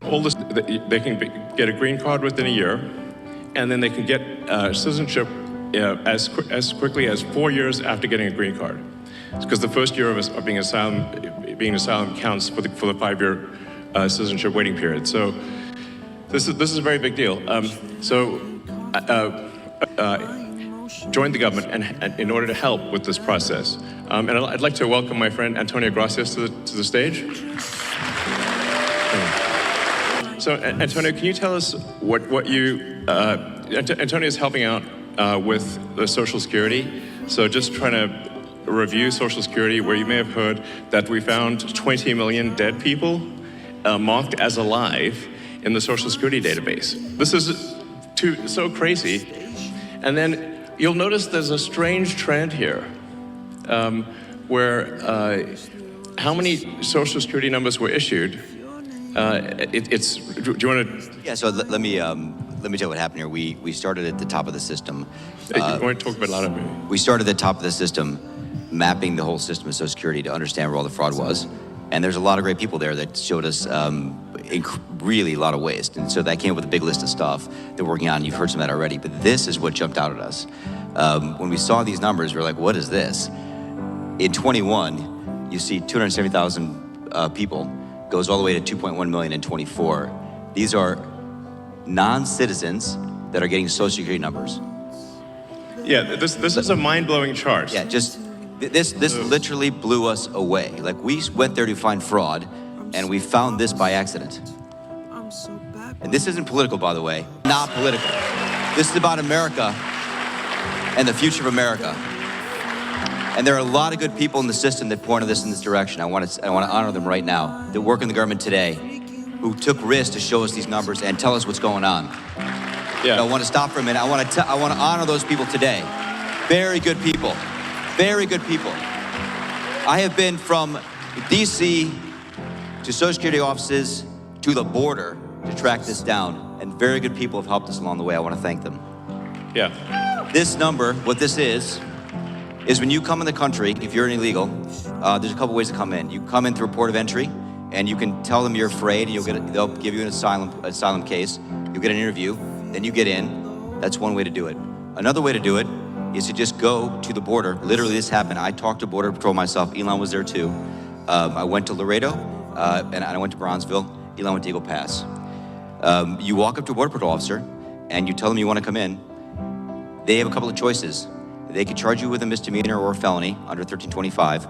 All this, they can get a green card within a year, and then they can get citizenship as quickly as 4 years after getting a green card. Because the first year of being an asylum counts for the 5-year citizenship waiting period. So this is a very big deal. Joined the government and in order to help with this process. And I'd like to welcome my friend Antonio Gracias to the stage. So Antonio, can you tell us what you, Antonio is helping out with the Social Security. So just trying to review Social Security, where you may have heard that we found 20 million dead people marked as alive in the Social Security database. This is so crazy. And then you'll notice there's a strange trend here where how many Social Security numbers were issued. Do you want to? Yeah, so let me tell you what happened here. We started at the top of the system. You want to talk about a lot of it? We started at the top of the system, mapping the whole system of Social Security to understand where all the fraud was. And there's a lot of great people there that showed us really a lot of waste. And so that came up with a big list of stuff that we're working on. You've heard some of that already, but this is what jumped out at us. When we saw these numbers, we were like, what is this? In 21, you see 270,000 people, goes all the way to 2.1 million in 24. These are non-citizens that are getting Social Security numbers. Yeah, this is a mind-blowing chart. Yeah, this literally blew us away. Like, we went there to find fraud, and we found this by accident. And this isn't political, by the way. Not political. This is about America and the future of America. And there are a lot of good people in the system that pointed us in this direction. I want to honor them right now, that work in the government today, who took risks to show us these numbers and tell us what's going on. Yeah. I want to stop for a minute. I want to honor those people today. Very good people. Very good people. I have been from DC to Social Security offices to the border to track this down, and very good people have helped us along the way. I want to thank them. Yeah. This number, what this is when you come in the country, if you're an illegal, there's a couple ways to come in. You come in through a port of entry, and you can tell them you're afraid, and they'll give you an asylum case. You'll get an interview, then you get in. That's one way to do it. Another way to do it is to just go to the border. Literally, this happened. I talked to Border Patrol myself. Elon was there too. I went to Laredo, and I went to Bronzeville. Elon went to Eagle Pass. You walk up to a Border Patrol officer, and you tell them you want to come in. They have a couple of choices. They could charge you with a misdemeanor or a felony under 1325,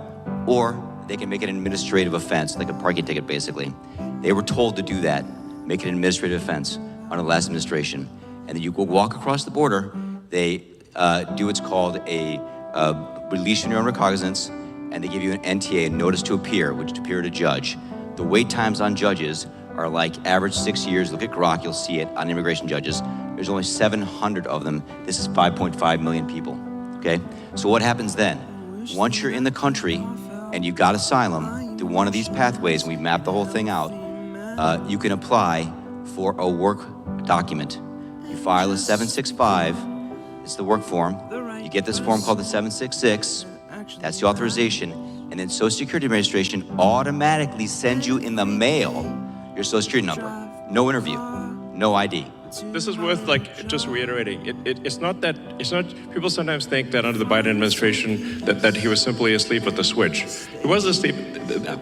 or they can make it an administrative offense, like a parking ticket, basically. They were told to do that, make it an administrative offense under the last administration. And then you go walk across the border. They do what's called a release from your own recognizance, and they give you an NTA, a notice to appear, which is to appear to judge. The wait times on judges are like average 6 years. Look at Grok, you'll see it on immigration judges. There's only 700 of them. This is 5.5 million people, okay? So what happens then? Once you're in the country and you got asylum through one of these pathways, and we mapped the whole thing out, you can apply for a work document. You file a 765, it's the work form. You get this form called the 766, that's the authorization, and then Social Security Administration automatically sends you in the mail your Social Security number. No interview, no ID. This is worth just reiterating. It's not people sometimes think that under the Biden administration that he was simply asleep at the switch. He wasn't asleep,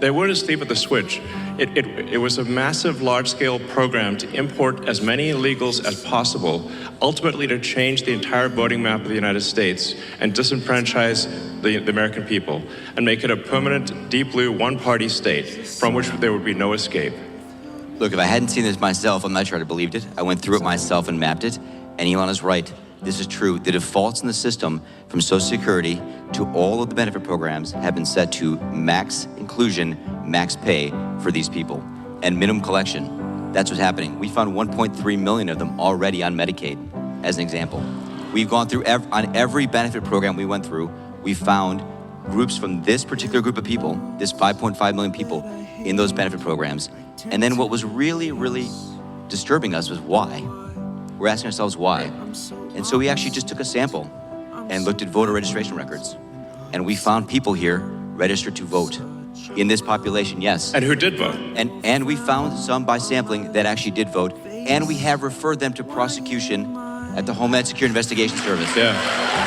they weren't asleep at the switch. It was a massive large-scale program to import as many illegals as possible, ultimately to change the entire voting map of the United States and disenfranchise the American people and make it a permanent, deep blue, one-party state from which there would be no escape. Look, if I hadn't seen this myself, I'm not sure I'd have believed it. I went through it myself and mapped it, and Elon is right. This is true. The defaults in the system from Social Security to all of the benefit programs have been set to max inclusion, max pay for these people, and minimum collection. That's what's happening. We found 1.3 million of them already on Medicaid, as an example. We've gone through, on every benefit program we went through, we found groups from this particular group of people, this 5.5 million people in those benefit programs. And then what was really, really disturbing us was why. We're asking ourselves why. And so we actually just took a sample and looked at voter registration records. And we found people here registered to vote. in this population, yes. And who did vote? And we found some by sampling that actually did vote, and we have referred them to prosecution at the Homeland Security Investigation Service. Yeah.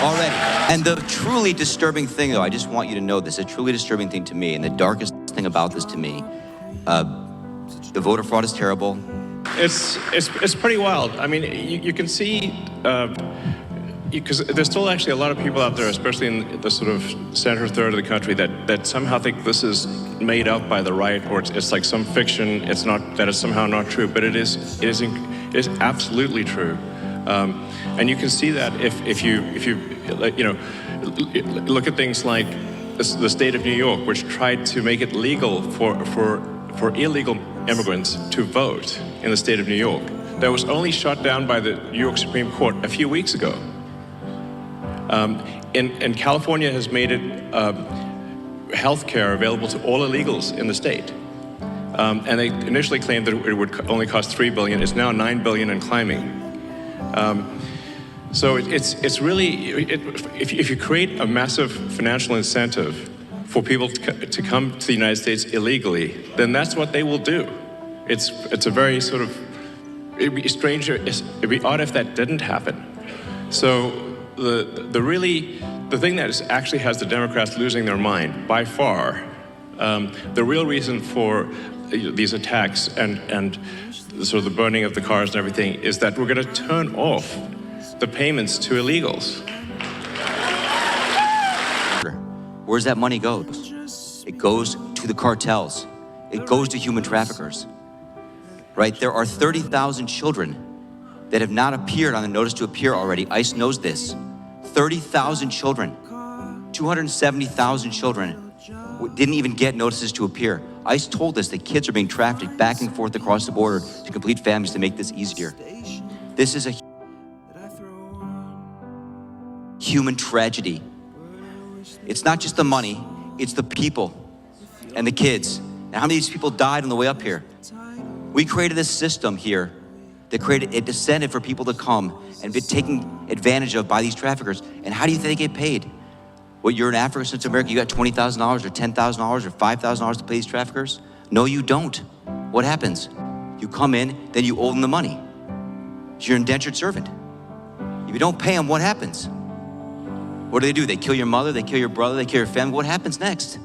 Already. And the truly disturbing thing, though, I just want you to know this, a truly disturbing thing to me, and the darkest thing about this to me, the voter fraud is terrible. It's pretty wild. I mean, you can see, because there's still actually a lot of people out there, especially in the sort of center third of the country, that somehow think this is made up by the right, or it's like some fiction. It's not, that it's somehow not true, but it is absolutely true. And you can see that if you look at things like the state of New York, which tried to make it legal for illegal immigrants to vote in the state of New York. That was only shot down by the New York Supreme Court a few weeks ago. And California has made it health care available to all illegals in the state. And they initially claimed that it would only cost $3 billion. It's now $9 billion and climbing. So it's really, if you create a massive financial incentive for people to come to the United States illegally, then that's what they will do. It's a very sort of, it'd be strange, it'd be odd if that didn't happen. So the thing that actually has the Democrats losing their mind by far, the real reason for these attacks and sort of the burning of the cars and everything is that we're going to turn off the payments to illegals. Where does that money go? It goes to the cartels. It goes to human traffickers, right? There are 30,000 children that have not appeared on the notice to appear already. ICE knows this. 30,000 children, 270,000 children didn't even get notices to appear. ICE told us that kids are being trafficked back and forth across the border to complete families to make this easier. This is a human tragedy. It's not just the money, it's the people and the kids. And how many of these people died on the way up here? We created a system here that created a incentive for people to come and be taken advantage of by these traffickers. And how do you think they get paid? Well, you're in Africa, Central America, you got $20,000 or $10,000 or $5,000 to pay these traffickers? No, you don't. What happens? You come in, then you owe them the money. You're an indentured servant. If you don't pay them, what happens? What do? They kill your mother, they kill your brother, they kill your family. What happens next?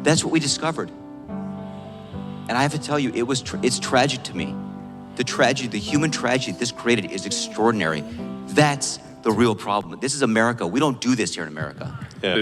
That's what we discovered. And I have to tell you, it's tragic to me. The tragedy, the human tragedy this created is extraordinary. That's the real problem. This is America. We don't do this here in America. Yeah.